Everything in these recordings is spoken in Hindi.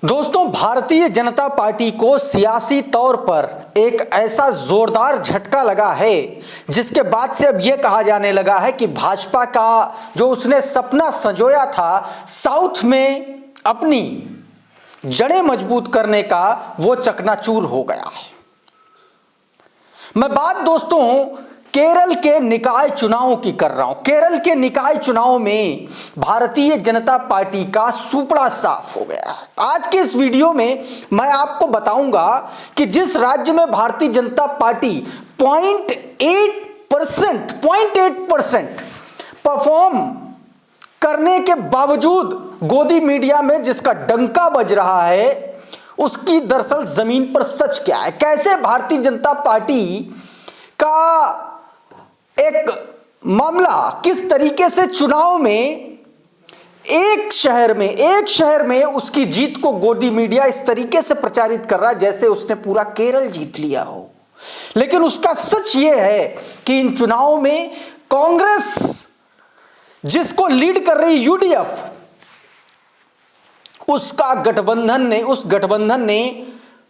दोस्तों, भारतीय जनता पार्टी को सियासी तौर पर एक ऐसा जोरदार झटका लगा है जिसके बाद से अब यह कहा जाने लगा है कि भाजपा का जो उसने सपना संजोया था साउथ में अपनी जड़ें मजबूत करने का, वो चकनाचूर हो गया है। मैं बात दोस्तों केरल के निकाय चुनाव की कर रहा हूं। केरल के निकाय चुनाव में भारतीय जनता पार्टी का सुपड़ा साफ हो गया है। आज के इस वीडियो में मैं आपको बताऊंगा कि जिस राज्य में भारतीय जनता पार्टी 0.8% परफॉर्म करने के बावजूद गोदी मीडिया में जिसका डंका बज रहा है, उसकी दरअसल जमीन पर सच क्या है, कैसे भारतीय जनता पार्टी का एक मामला किस तरीके से चुनाव में एक शहर में उसकी जीत को गोदी मीडिया इस तरीके से प्रचारित कर रहा है जैसे उसने पूरा केरल जीत लिया हो। लेकिन उसका सच यह है कि इन चुनावों में कांग्रेस जिसको लीड कर रही यूडीएफ, उस गठबंधन ने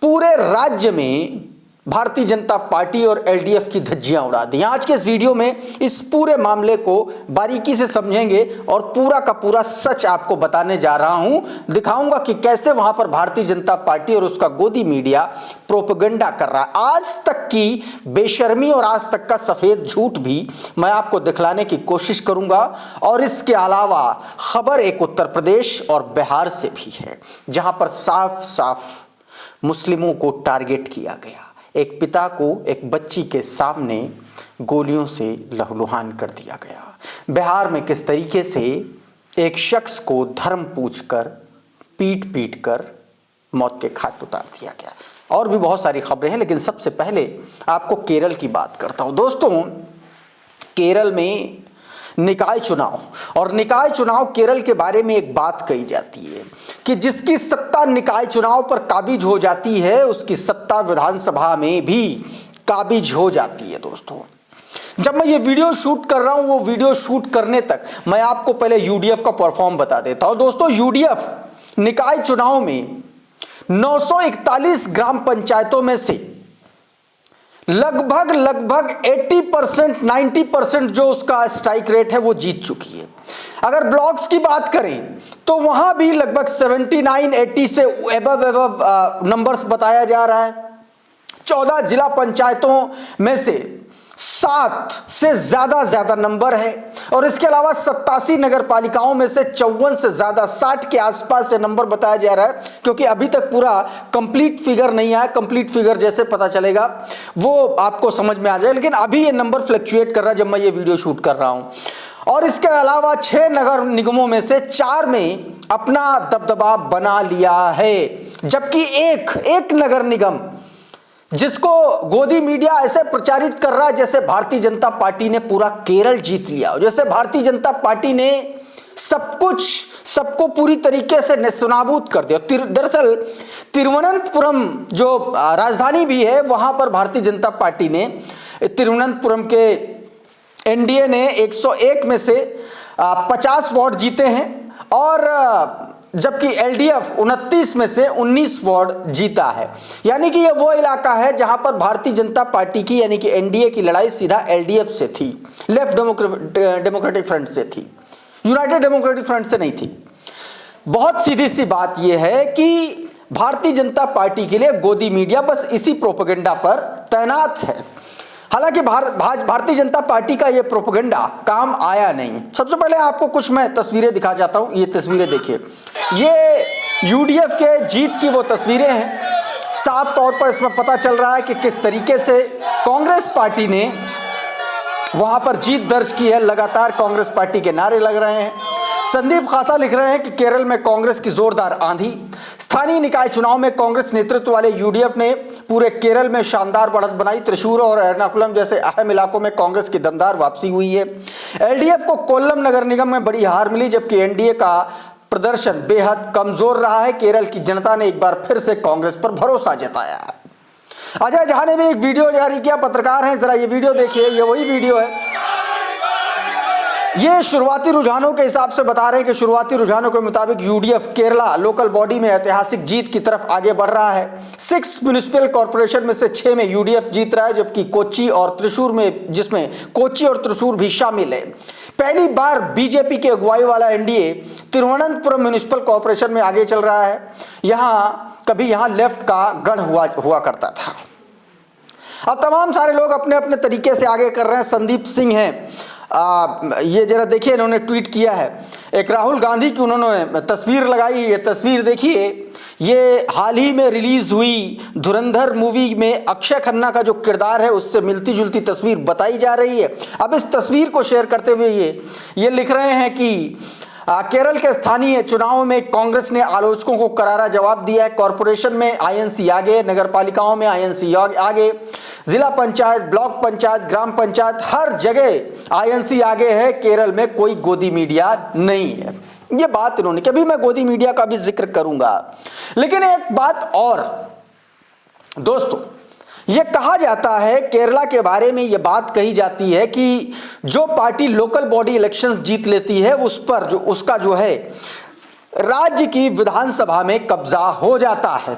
पूरे राज्य में भारतीय जनता पार्टी और एलडीएफ की धज्जियां उड़ा दी। आज के इस वीडियो में इस पूरे मामले को बारीकी से समझेंगे और पूरा का पूरा सच आपको बताने जा रहा हूं। दिखाऊंगा कि कैसे वहां पर भारतीय जनता पार्टी और उसका गोदी मीडिया प्रोपेगेंडा कर रहा है। आज तक की बेशर्मी और आज तक का सफेद झूठ भी मैं आपको दिखलाने की कोशिश करूंगा। और इसके अलावा खबर एक उत्तर प्रदेश और बिहार से भी है, जहां पर साफ साफ मुस्लिमों को टारगेट किया गया। एक पिता को एक बच्ची के सामने गोलियों से लहूलुहान कर दिया गया। बिहार में किस तरीके से एक शख्स को धर्म पूछकर पीट कर मौत के घाट उतार दिया गया। और भी बहुत सारी खबरें हैं, लेकिन सबसे पहले आपको केरल की बात करता हूं। दोस्तों, केरल में निकाय चुनाव केरल के बारे में एक बात कही जाती है कि जिसकी सत्ता निकाय चुनाव पर काबिज हो जाती है, उसकी सत्ता विधानसभा में भी काबिज हो जाती है। दोस्तों, जब मैं ये वीडियो शूट कर रहा हूं, वो वीडियो शूट करने तक मैं आपको पहले यूडीएफ का परफॉर्म बता देता हूं। दोस्तों, यूडीएफ निकाय चुनाव में 941 ग्राम पंचायतों में से लगभग 80% 90% जो उसका स्ट्राइक रेट है वो जीत चुकी है। अगर ब्लॉक्स की बात करें तो वहां भी लगभग 79-80 से एबव नंबर्स बताया जा रहा है। 14 जिला पंचायतों में से 7 से ज्यादा नंबर है। और इसके अलावा 87 नगर पालिकाओं में से 54 से ज्यादा, 60 के आसपास से नंबर बताया जा रहा है, क्योंकि अभी तक पूरा कंप्लीट फिगर नहीं आया। कंप्लीट फिगर जैसे पता चलेगा वो आपको समझ में आ जाए, लेकिन अभी ये नंबर फ्लक्चुएट कर रहा है जब मैं ये वीडियो शूट कर रहा हूं। और इसके अलावा 6 नगर निगमों में से 4 में अपना दबदबा बना लिया है, जबकि एक नगर निगम जिसको गोदी मीडिया ऐसे प्रचारित कर रहा है जैसे भारतीय जनता पार्टी ने पूरा केरल जीत लिया, जैसे भारतीय जनता पार्टी ने सबको पूरी तरीके से नेस्तनाबूद कर दिया। दरअसल तिरुवनंतपुरम जो राजधानी भी है, वहां पर भारतीय जनता पार्टी ने, तिरुवनंतपुरम के एनडीए ने 101 में से 50 वार्ड जीते हैं, और जबकि एलडीएफ 29 में से 19 वार्ड जीता है। यानी कि यह वो इलाका है जहां पर भारतीय जनता पार्टी की यानी कि एनडीए की लड़ाई सीधा एलडीएफ से थी, लेफ्ट डेमोक्रेटिक फ्रंट से थी, यूनाइटेड डेमोक्रेटिक फ्रंट से नहीं थी। बहुत सीधी सी बात यह है कि भारतीय जनता पार्टी के लिए गोदी मीडिया बस इसी प्रोपेगेंडा पर तैनात है। हालांकि भारतीय जनता पार्टी का यह प्रोपेगेंडा काम आया नहीं। सबसे पहले आपको कुछ मैं तस्वीरें दिखा जाता हूं। ये तस्वीरें देखिए, ये यूडीएफ के जीत की वो तस्वीरें हैं। साफ तौर पर इसमें पता चल रहा है कि किस तरीके से कांग्रेस पार्टी ने वहां पर जीत दर्ज की है। लगातार कांग्रेस पार्टी के नारे लग रहे हैं। संदीप खासा लिख रहे हैं कि केरल में कांग्रेस की जोरदार आंधी। स्थानीय निकाय चुनाव में कांग्रेस नेतृत्व वाले यूडीएफ ने पूरे केरल में शानदार बढ़त बनाई। त्रिशूर और एर्नाकुलम जैसे अहम इलाकों में कांग्रेस की दमदार वापसी हुई है। एलडीएफ को कोल्लम नगर निगम में बड़ी हार मिली, जबकि एनडीए का प्रदर्शन बेहद कमजोर रहा है। केरल की जनता ने एक बार फिर से कांग्रेस पर भरोसा जताया है। अजय झा ने भी एक वीडियो जारी किया, पत्रकार हैं, जरा ये वीडियो देखिए। ये वही वीडियो है, ये शुरुआती रुझानों के हिसाब से बता रहे हैं कि शुरुआती रुझानों के मुताबिक यूडीएफ केरला लोकल बॉडी में ऐतिहासिक जीत की तरफ आगे बढ़ रहा है। 6 म्युनिसिपल कॉर्पोरेशन में से 6 में यूडीएफ जीत रहा है, जबकि कोच्चि और त्रिशूर में, जिसमें कोच्चि और त्रिशूर भी शामिल है। पहली बार बीजेपी की अगुवाई वाला एनडीए तिरुवनंतपुरम म्युनिसिपल कॉर्पोरेशन में आगे चल रहा है। कभी यहां लेफ्ट का गढ़ हुआ करता था। अब तमाम सारे लोग अपने अपने तरीके से आगे कर रहे हैं। संदीप सिंह हैं, ये जरा देखिए, इन्होंने ट्वीट किया है। एक राहुल गांधी की उन्होंने तस्वीर लगाई। ये तस्वीर देखिए, ये हाल ही में रिलीज हुई धुरंधर मूवी में अक्षय खन्ना का जो किरदार है उससे मिलती जुलती तस्वीर बताई जा रही है। अब इस तस्वीर को शेयर करते हुए ये लिख रहे हैं कि केरल के स्थानीय चुनाव में कांग्रेस ने आलोचकों को करारा जवाब दिया है। कॉरपोरेशन में आईएनसी आगे, नगर पालिकाओं में आईएनसी आगे, जिला पंचायत, ब्लॉक पंचायत, ग्राम पंचायत, हर जगह आईएनसी आगे है। केरल में कोई गोदी मीडिया नहीं है। ये बात इन्होंने, कभी मैं गोदी मीडिया का भी जिक्र करूंगा। लेकिन एक बात और दोस्तों, यह कहा जाता है, केरला के बारे में यह बात कही जाती है कि जो पार्टी लोकल बॉडी इलेक्शंस जीत लेती है उस पर उसका जो है राज्य की विधानसभा में कब्जा हो जाता है।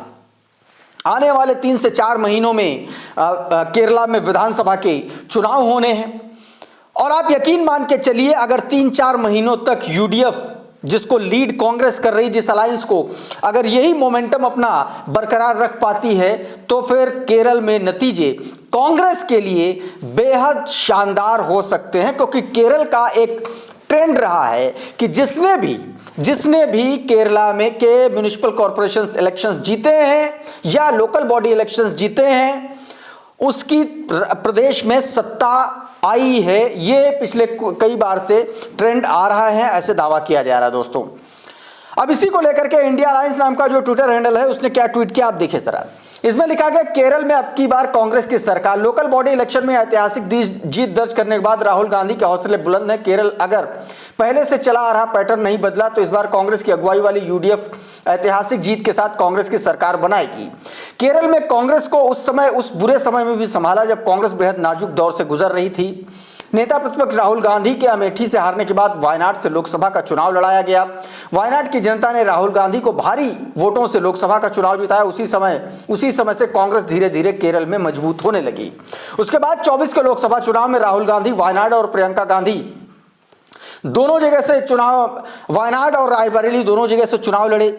आने वाले 3 से 4 महीनों में केरला में विधानसभा के चुनाव होने हैं और आप यकीन मान के चलिए, अगर 3-4 महीनों तक यूडीएफ, जिसको लीड कांग्रेस कर रही, जिस अलायंस को, अगर यही मोमेंटम अपना बरकरार रख पाती है तो फिर केरल में नतीजे कांग्रेस के लिए बेहद शानदार हो सकते हैं। क्योंकि केरल का एक ट्रेंड रहा है कि जिसने भी केरला में के म्युनिसिपल कॉर्पोरेशन इलेक्शंस जीते हैं या लोकल बॉडी इलेक्शंस जीते हैं, उसकी प्रदेश में सत्ता आई है। ये पिछले कई बार से ट्रेंड आ रहा है, ऐसे दावा किया जा रहा है दोस्तों। अब इसी को लेकर के इंडिया अलायंस नाम का जो ट्विटर हैंडल है उसने क्या ट्वीट किया आप देखिए जरा। इसमें लिखा गया, केरल में अब की बार कांग्रेस की सरकार, लोकल बॉडी इलेक्शन में ऐतिहासिक जीत दर्ज करने के बाद राहुल गांधी के हौसले बुलंद हैं। केरल अगर पहले से चला आ रहा पैटर्न नहीं बदला तो इस बार कांग्रेस की अगुवाई वाली यूडीएफ ऐतिहासिक जीत के साथ कांग्रेस की सरकार बनाएगी। केरल में कांग्रेस को उस बुरे समय में भी संभाला जब कांग्रेस बेहद नाजुक दौर से गुजर रही थी। नेता प्रतिपक्ष राहुल गांधी के अमेठी से हारने के बाद वायनाड से लोकसभा का चुनाव लड़ाया गया। वायनाड की जनता ने राहुल गांधी को भारी वोटों से लोकसभा का चुनाव जिताया। उसी समय से कांग्रेस धीरे धीरे केरल में मजबूत होने लगी। उसके बाद 24 के लोकसभा चुनाव में राहुल गांधी वायनाड और प्रियंका गांधी दोनों जगह से चुनाव, वायनाड और रायबरेली दोनों जगह से चुनाव लड़े,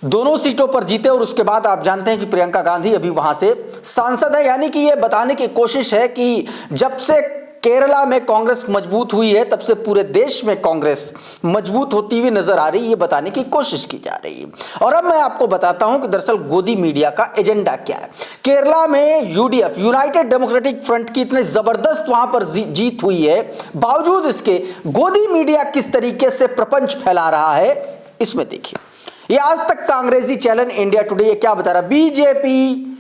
दोनों सीटों पर जीते। और उसके बाद आप जानते हैं कि प्रियंका गांधी अभी वहां से सांसद है। यानी कि यह बताने की कोशिश है कि जब से केरला में कांग्रेस मजबूत हुई है तब से पूरे देश में कांग्रेस मजबूत होती हुई नजर आ रही है, ये बताने की कोशिश की जा रही है। और अब मैं आपको बताता हूं कि दरअसल गोदी मीडिया का एजेंडा क्या है। केरला में यूडीएफ, यूनाइटेड डेमोक्रेटिक फ्रंट की इतनी जबरदस्त वहां पर जीत हुई है, बावजूद इसके गोदी मीडिया किस तरीके से प्रपंच फैला रहा है इसमें देखिए। ये आज तक का अंग्रेजी चैनल इंडिया टुडे ये क्या बता रहा है, BJP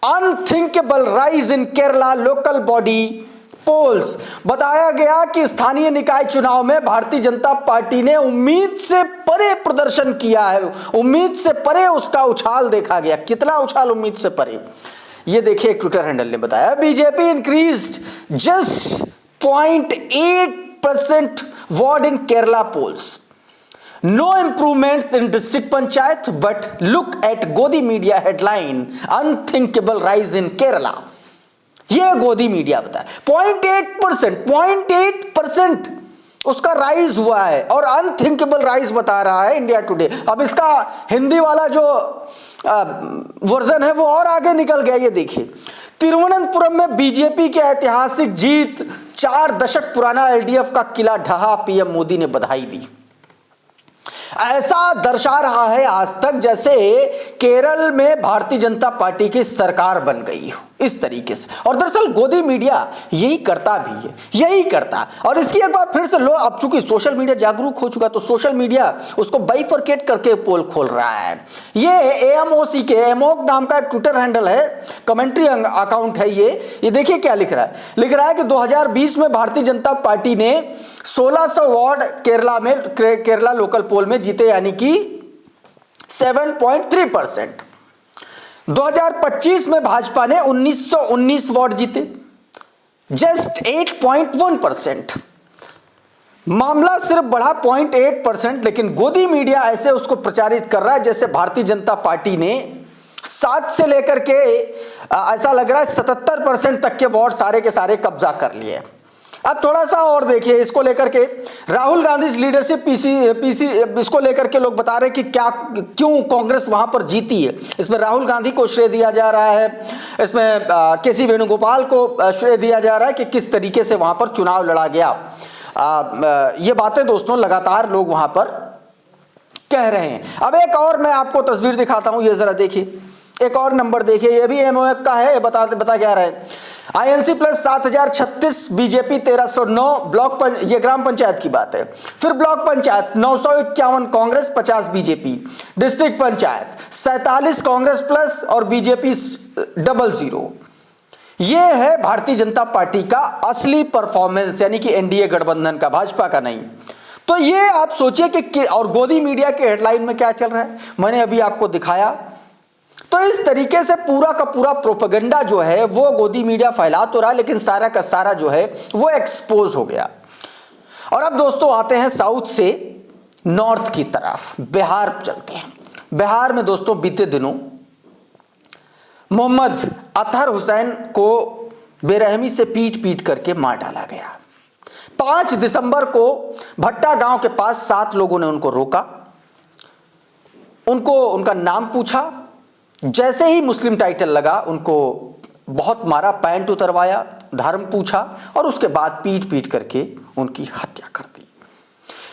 unthinkable rise in Kerala local body polls. बताया गया कि स्थानीय निकाय चुनाव में भारतीय जनता पार्टी ने उम्मीद से परे प्रदर्शन किया है, उम्मीद से परे उसका उछाल देखा गया। कितना उछाल उम्मीद से परे, ये देखिए एक ट्विटर हैंडल ने बताया, BJP increased just 0.8% ward in Kerala polls, no improvements in district panchayat, but look at Godi media headline, unthinkable rise in Kerala. ये गोदी मीडिया बता है 0.8% उसका राइज हुआ है और अनथिंकेबल राइज बता रहा है इंडिया टुडे। अब इसका हिंदी वाला जो वर्जन है वो और आगे निकल गया। ये देखिए, तिरुवनंतपुरम में बीजेपी की ऐतिहासिक जीत, 4 दशक पुराना एलडीएफ का किला ढहा, पीएम मोदी ने बधाई दी। ऐसा दर्शा रहा है आज तक जैसे केरल में भारतीय जनता पार्टी की सरकार बन गई हो, इस तरीके से। और दरअसल गोदी मीडिया यही करता भी है, यही करता। और इसकी एक बार फिर से लोग, अब चूंकि सोशल मीडिया जागरूक हो चुका तो सोशल मीडिया उसको बाइफरकेट करके पोल खोल रहा है। ये एएमओसी के एमोक नाम का एक ट्विटर हैंडल है, कमेंट्री अकाउंट है। ये देखिए क्या लिख रहा है, कि 2020 में भारतीय जनता पार्टी ने 1600 वार्ड केरला लोकल पोल में जीते, यानी कि 7.3%। 2025 में भाजपा ने 1919 वार्ड जीते, जस्ट 8.1%। मामला सिर्फ बढ़ा 0.8%, लेकिन गोदी मीडिया ऐसे उसको प्रचारित कर रहा है जैसे भारतीय जनता पार्टी ने 7 से लेकर के ऐसा लग रहा है 77% तक के वोट सारे के सारे कब्जा कर लिए। अब थोड़ा सा और देखिए इसको लेकर के, राहुल गांधी लीडरशिप पीसी इसको लेकर के लोग बता रहे हैं कि क्यों कांग्रेस वहां पर जीती है। इसमें राहुल गांधी को श्रेय दिया जा रहा है, इसमें केसी वेणुगोपाल को श्रेय दिया जा रहा है कि किस तरीके से वहां पर चुनाव लड़ा गया। ये बातें दोस्तों लगातार लोग वहां पर कह रहे हैं। अब एक और मैं आपको तस्वीर दिखाता हूं, ये जरा देखिए, एक और नंबर देखिए, ये भी एमओएफ का है। बता क्या रहा है, आईएनसी प्लस 7036, बीजेपी 1309, ब्लॉक ये ग्राम पंचायत की बात है। फिर block panchayat 951 Congress, 50 BJP. District panchayat 47 Congress plus और बीजेपी 00। ये है भारतीय जनता पार्टी का असली परफॉर्मेंस, यानी कि एनडीए गठबंधन का, भाजपा का नहीं। तो ये आप सोचिए कि और गोदी मीडिया के हेडलाइन में क्या चल रहा है, मैंने अभी आपको दिखाया। तो इस तरीके से पूरा का पूरा प्रोपेगेंडा जो है वो गोदी मीडिया फैला तो रहा, लेकिन सारा का सारा जो है वो एक्सपोज हो गया। और अब दोस्तों आते हैं साउथ से नॉर्थ की तरफ, बिहार चलते हैं। बिहार में दोस्तों बीते दिनों मोहम्मद अतहर हुसैन को बेरहमी से पीट करके मार डाला गया। 5 दिसंबर को भट्टा गांव के पास 7 लोगों ने उनको रोका, उनका नाम पूछा। जैसे ही मुस्लिम टाइटल लगा उनको बहुत मारा, पैंट उतरवाया, धर्म पूछा और उसके बाद पीट करके उनकी हत्या कर दी।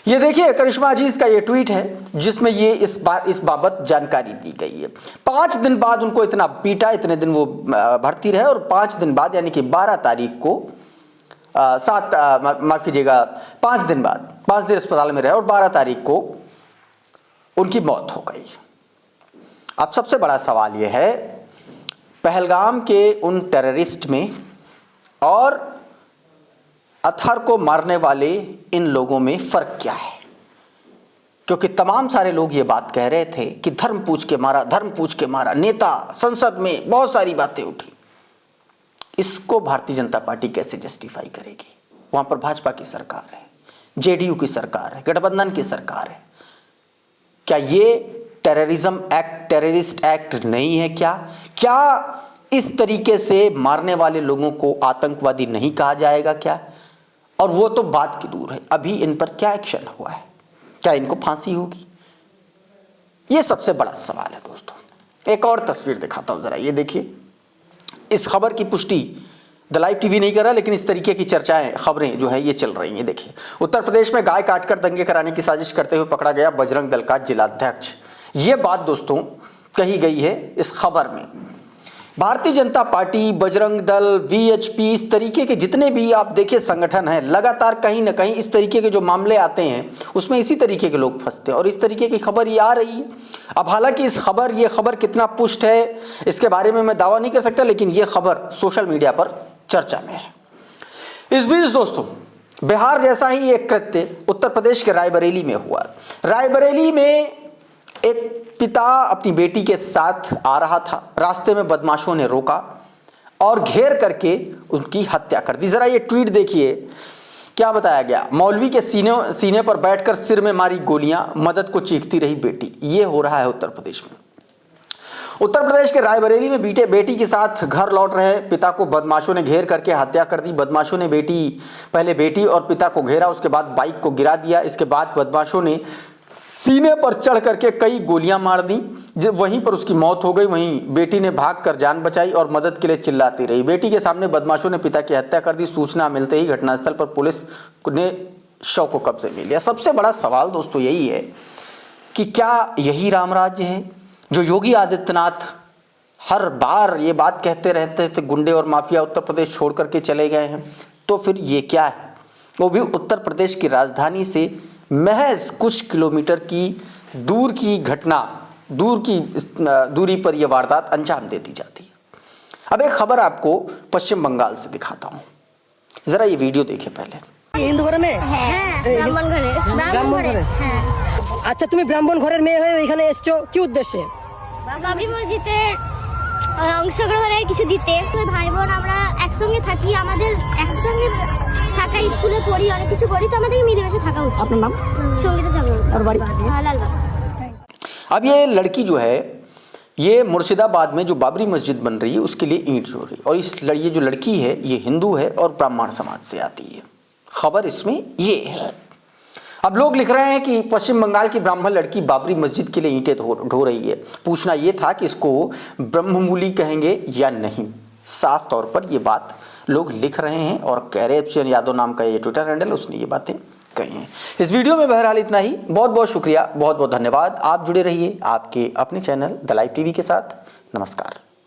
ये देखिए करिश्मा अजीज का ये ट्वीट है जिसमें ये इस बाबत जानकारी दी गई है। 5 दिन बाद उनको इतना पीटा, इतने दिन वो भर्ती रहे और 5 दिन बाद यानी कि 12 तारीख को 5 दिन बाद 5 दिन अस्पताल में रहे और 12 तारीख को उनकी मौत हो गई। अब सबसे बड़ा सवाल यह है, पहलगाम के उन टेररिस्ट में और अतहर को मारने वाले इन लोगों में फर्क क्या है? क्योंकि तमाम सारे लोग ये बात कह रहे थे कि धर्म पूछ के मारा, नेता संसद में बहुत सारी बातें उठी। इसको भारतीय जनता पार्टी कैसे जस्टिफाई करेगी? वहां पर भाजपा की सरकार है, जेडीयू की सरकार है, गठबंधन की सरकार है। क्या ये टेररिज्म एक्ट, टेररिस्ट एक्ट नहीं है? क्या इस तरीके से मारने वाले लोगों को आतंकवादी नहीं कहा जाएगा क्या? और वो तो बात की दूर है, अभी इन पर क्या एक्शन हुआ है? क्या इनको फांसी होगी? ये सबसे बड़ा सवाल है दोस्तों। एक और तस्वीर दिखाता हूं जरा, ये देखिए। इस खबर की पुष्टि द लाइव टीवी नहीं कर रहा, लेकिन इस तरीके की चर्चाएं, खबरें जो है ये चल रही हैं। देखिए, उत्तर प्रदेश में गाय काटकर दंगे कराने की साजिश करते हुए पकड़ा गया बजरंग दल का जिलाध्यक्ष। ये बात दोस्तों कही गई है इस खबर में। भारतीय जनता पार्टी, बजरंग दल, वीएचपी, इस तरीके के जितने भी आप देखिए संगठन हैं, लगातार कहीं ना कहीं इस तरीके के जो मामले आते हैं उसमें इसी तरीके के लोग फंसते हैं और इस तरीके की खबर ये आ रही है। अब हालांकि ये खबर कितना पुष्ट है इसके बारे में मैं दावा नहीं कर सकता, लेकिन ये खबर सोशल मीडिया पर चर्चा में है। इस बीच दोस्तों बिहार जैसा ही एक कृत्य उत्तर प्रदेश के रायबरेली में हुआ। रायबरेली में एक पिता अपनी बेटी के साथ आ रहा था, रास्ते में बदमाशों ने रोका और घेर करके उनकी हत्या कर दी। जरा ये ट्वीट देखिए क्या बताया गया। मौलवी के सीने पर बैठकर सिर में मारी गोलियां, मदद को चीखती रही बेटी। ये हो रहा है उत्तर प्रदेश में। उत्तर प्रदेश के रायबरेली में बेटी के साथ घर लौट रहे पिता को बदमाशों ने घेर करके हत्या कर दी। बदमाशों ने पहले बेटी और पिता को घेरा, उसके बाद बाइक को गिरा दिया। इसके बाद बदमाशों ने सीने पर चढ़ करके कई गोलियां मार दी। वहीं पर उसकी मौत हो गई। वहीं बेटी ने भागकर जान बचाई और मदद के लिए चिल्लाती रही। बेटी के सामने बदमाशों ने पिता की हत्या कर दी। सूचना मिलते ही घटनास्थल पर पुलिस ने शव को कब्जे में लिया। सबसे बड़ा सवाल दोस्तों यही है कि क्या यही राम राज्य है जो योगी आदित्यनाथ हर बार ये बात कहते रहते थे, गुंडे और माफिया उत्तर प्रदेश छोड़ करके चले गए हैं? तो फिर ये क्या है? वो भी उत्तर प्रदेश की राजधानी से महज कुछ किलोमीटर की दूरी पर यह वारदात अंजाम देती जाती है। अब एक खबर आपको पश्चिम बंगाल से दिखाता हूं, जरा ये वीडियो देखिए पहले। हिंदू घर में ब्राह्मण घरे। আচ্ছা, তুমি ব্রাহ্মণ ঘরের মেয়ে হয়ে এখানে এসেছো কি উদ্দেশ্যে? বাবরি মসজিদে অংশগ্রহণের কিছু দিতে। ভাই বোন আমরা একসঙ্গে থাকি, আমাদের একসঙ্গে থাকা স্কুলে পড়ি অনেক কিছু করি তো আমাদেরকে মিলেমিশে থাকা উচিত। আপনার নাম? সঙ্গীতা চক্রবর্তী। আর বাড়ি? হ্যাঁ, লালবাগ। अब ये लड़की जो है ये मुर्शिदाबाद में जो बाबरी मस्जिद बन रही है उसके लिए ईंट जो रही है और ये जो लड़की है ये हिंदू है और ब्राह्मण समाज से आती है। खबर इसमें ये है। अब लोग लिख रहे हैं कि पश्चिम बंगाल की ब्राह्मण लड़की बाबरी मस्जिद के लिए ईंटें ढो रही है। पूछना ये था कि इसको ब्रह्ममूली कहेंगे या नहीं। साफ तौर पर ये बात लोग लिख रहे हैं और कह रहे हैं, यादव नाम का ये ट्विटर हैंडल उसने ये बातें कही हैं। इस वीडियो में बहरहाल इतना ही। बहुत बहुत शुक्रिया, बहुत बहुत धन्यवाद। आप जुड़े रहिए आपके अपने चैनल द लाइव टीवी के साथ। नमस्कार।